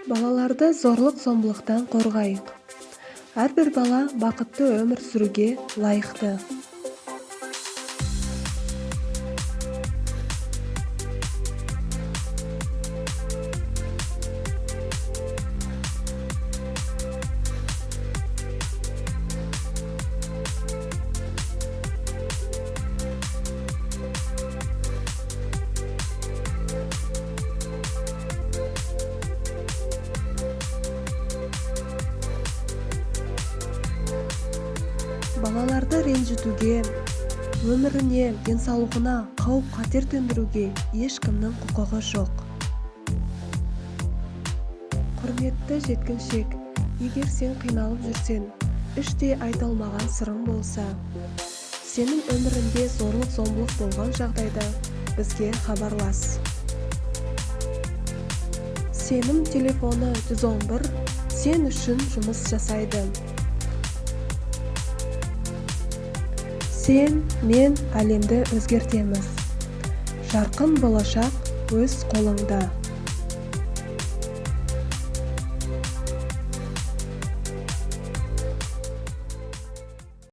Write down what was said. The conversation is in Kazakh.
Балаларды зорлық-зомбылықтан қорғайық. Әрбір бала бақытты өмір сүруге лайықты. Балаларды ренжітуге, өміріне, денсаулығына қауіп-қатер төндіруге ешкімнің құқығы жоқ. Құрметті жеткіншек, егер сен қиналып жүрсең, іштей айта алмаған сырың болса, сенің өмірінде зорлық-зомбылық болған жағдайда бізге хабарлас. Сенім телефоны 111 сен үшін жұмыс жасайды. Сен, мен әлемді өзгертеміз. Жарқын болашақ өз қолыңда.